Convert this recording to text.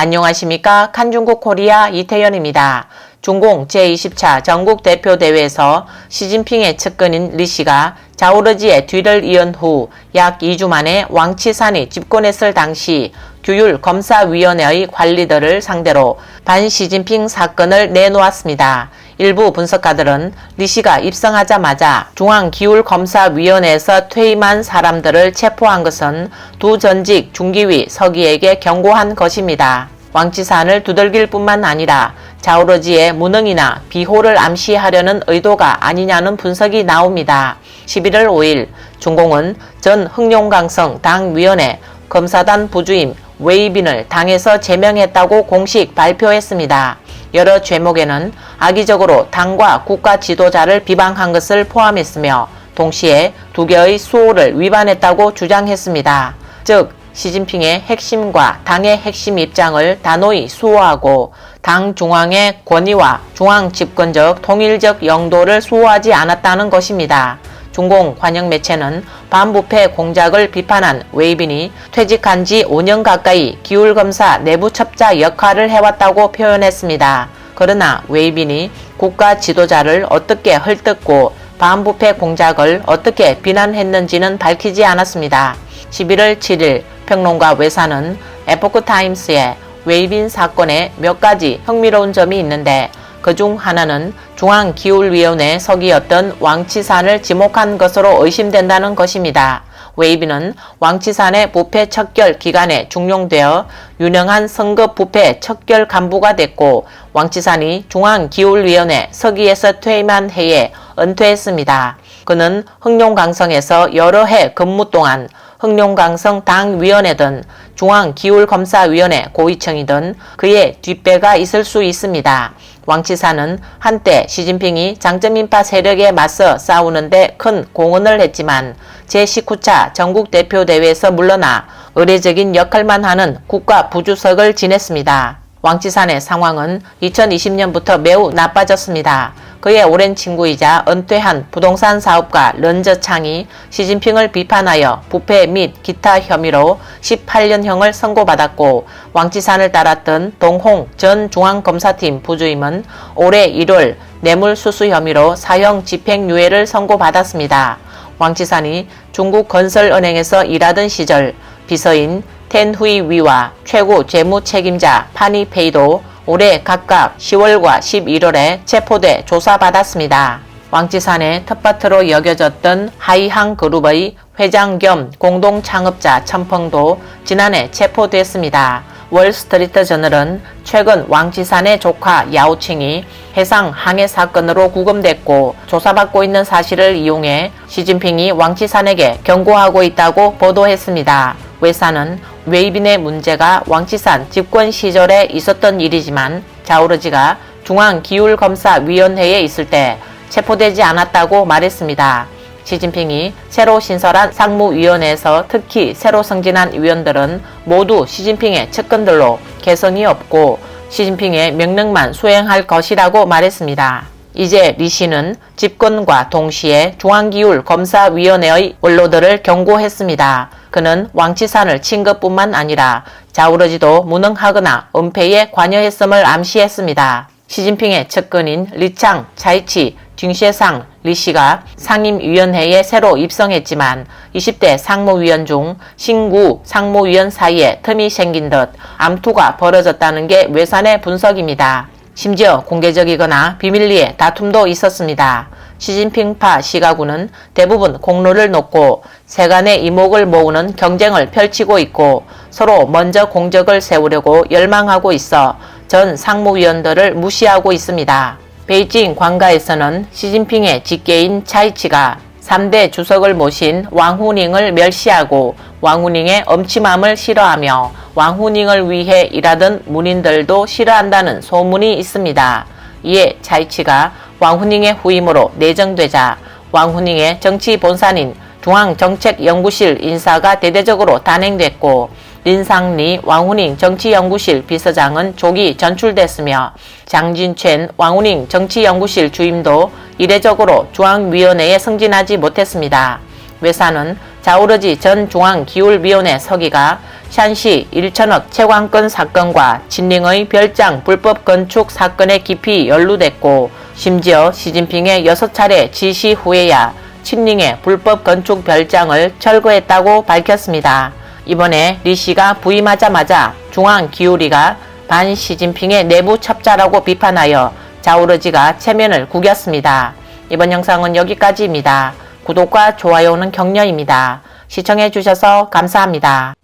안녕하십니까. 칸중국 코리아 이태현입니다. 중공 제20차 전국대표대회에서 시진핑의 측근인 리씨가 자오르지의 뒤를 이은 후 약 2주 만에 왕치산이 집권했을 당시 규율검사위원회의 관리들을 상대로 반시진핑 사건을 내놓았습니다. 일부 분석가들은 리씨가 입성하자마자 중앙기율검사위원회에서 퇴임한 사람들을 체포한 것은 두 전직 중기위 서기에게 경고한 것입니다. 왕치산을 두들길 뿐만 아니라 자오르지의 무능이나 비호를 암시하려는 의도가 아니냐는 분석이 나옵니다. 11월 5일 중공은 전 흑룡강성 당위원회 검사단 부주임 웨이빈을 당에서 제명했다고 공식 발표했습니다. 여러 죄목에는 악의적으로 당과 국가 지도자를 비방한 것을 포함했으며 동시에 두 개의 수호를 위반했다고 주장했습니다. 즉 시진핑의 핵심과 당의 핵심 입장을 단호히 수호하고 당 중앙의 권위와 중앙 집권적 통일적 영도를 수호하지 않았다는 것입니다. 중공 관영 매체는 반부패 공작을 비판한 웨이빈이 퇴직한 지 5년 가까이 기율검사 내부 첩자 역할을 해왔다고 표현했습니다. 그러나 웨이빈이 국가 지도자를 어떻게 헐뜯고 반부패 공작을 어떻게 비난했는지는 밝히지 않았습니다. 11월 7일 평론가 외사는 에포크타임스에 웨이빈 사건에 몇 가지 흥미로운 점이 있는데 그중 하나는 중앙기율위원회 서기였던 왕치산을 지목한 것으로 의심된다는 것입니다. 웨이빈은 왕치산의 부패 척결 기간에 중용되어 유능한 선급 부패 척결 간부가 됐고 왕치산이 중앙기율위원회 서기에서 퇴임한 해에 은퇴했습니다. 그는 흑룡강성에서 여러 해 근무 동안 흑룡강성 당위원회든 중앙기율검사위원회 고위층이든 그의 뒷배가 있을 수 있습니다. 왕치산은 한때 시진핑이 장점인파 세력에 맞서 싸우는데 큰 공헌을 했지만 제19차 전국대표대회에서 물러나 의례적인 역할만 하는 국가부주석을 지냈습니다. 왕치산의 상황은 2020년부터 매우 나빠졌습니다. 그의 오랜 친구이자 은퇴한 부동산 사업가 런저창이 시진핑을 비판하여 부패 및 기타 혐의로 18년형을 선고받았고 왕치산을 따랐던 동홍 전 중앙검사팀 부주임은 올해 1월 뇌물수수 혐의로 사형 집행유예를 선고받았습니다. 왕치산이 중국건설은행에서 일하던 시절 비서인 텐후이위와 최고 재무책임자 파니페이도 올해 각각 10월과 11월에 체포돼 조사받았습니다. 왕치산의 텃밭으로 여겨졌던 하이항 그룹의 회장 겸 공동창업자 천펑도 지난해 체포됐습니다. 월스트리트 저널은 최근 왕치산의 조카 야오칭이 해상 항해 사건으로 구금됐고 조사받고 있는 사실을 이용해 시진핑이 왕치산에게 경고하고 있다고 보도했습니다. 외사는 웨이빈의 문제가 왕치산 집권 시절에 있었던 일이지만 자오르지가 중앙기율검사위원회에 있을 때 체포되지 않았다고 말했습니다. 시진핑이 새로 신설한 상무위원회에서 특히 새로 승진한 위원들은 모두 시진핑의 측근들로 개성이 없고 시진핑의 명령만 수행할 것이라고 말했습니다. 이제 리씨는 집권과 동시에 중앙기율검사위원회의 원로들을 경고했습니다. 그는 왕치산을 친 것뿐만 아니라 자오르지도 무능하거나 은폐에 관여했음을 암시했습니다. 시진핑의 측근인 리창, 차이치, 딩쉐상, 리씨가 상임위원회에 새로 입성했지만 20대 상무위원 중 신구 상무위원 사이에 틈이 생긴 듯 암투가 벌어졌다는 게 외산의 분석입니다. 심지어 공개적이거나 비밀리에 다툼도 있었습니다. 시진핑파 시가구는 대부분 공로를 놓고 세간의 이목을 모으는 경쟁을 펼치고 있고 서로 먼저 공적을 세우려고 열망하고 있어 전 상무위원들을 무시하고 있습니다. 베이징 관가에서는 시진핑의 직계인 차이치가 3대 주석을 모신 왕후닝을 멸시하고 왕후닝의 엄침함을 싫어하며 왕후닝을 위해 일하던 문인들도 싫어한다는 소문이 있습니다. 이에 차이치가 왕후닝의 후임으로 내정되자 왕후닝의 정치 본산인 중앙정책연구실 인사가 대대적으로 단행됐고 린상리 왕후닝 정치연구실 비서장은 조기 전출됐으며 장진첸 왕후닝 정치연구실 주임도 이례적으로 중앙위원회에 승진하지 못했습니다. 외사는 자오르지 전 중앙기율위원회 서기가 샨시 1천억 채광권 사건과 친링의 별장 불법 건축 사건에 깊이 연루됐고 심지어 시진핑의 6차례 지시 후에야 친링의 불법 건축 별장을 철거했다고 밝혔습니다. 이번에 리 씨가 부임하자마자 중앙기울이가 반 시진핑의 내부 첩자라고 비판하여 자우러지가 체면을 구겼습니다. 이번 영상은 여기까지입니다. 구독과 좋아요는 격려입니다. 시청해주셔서 감사합니다.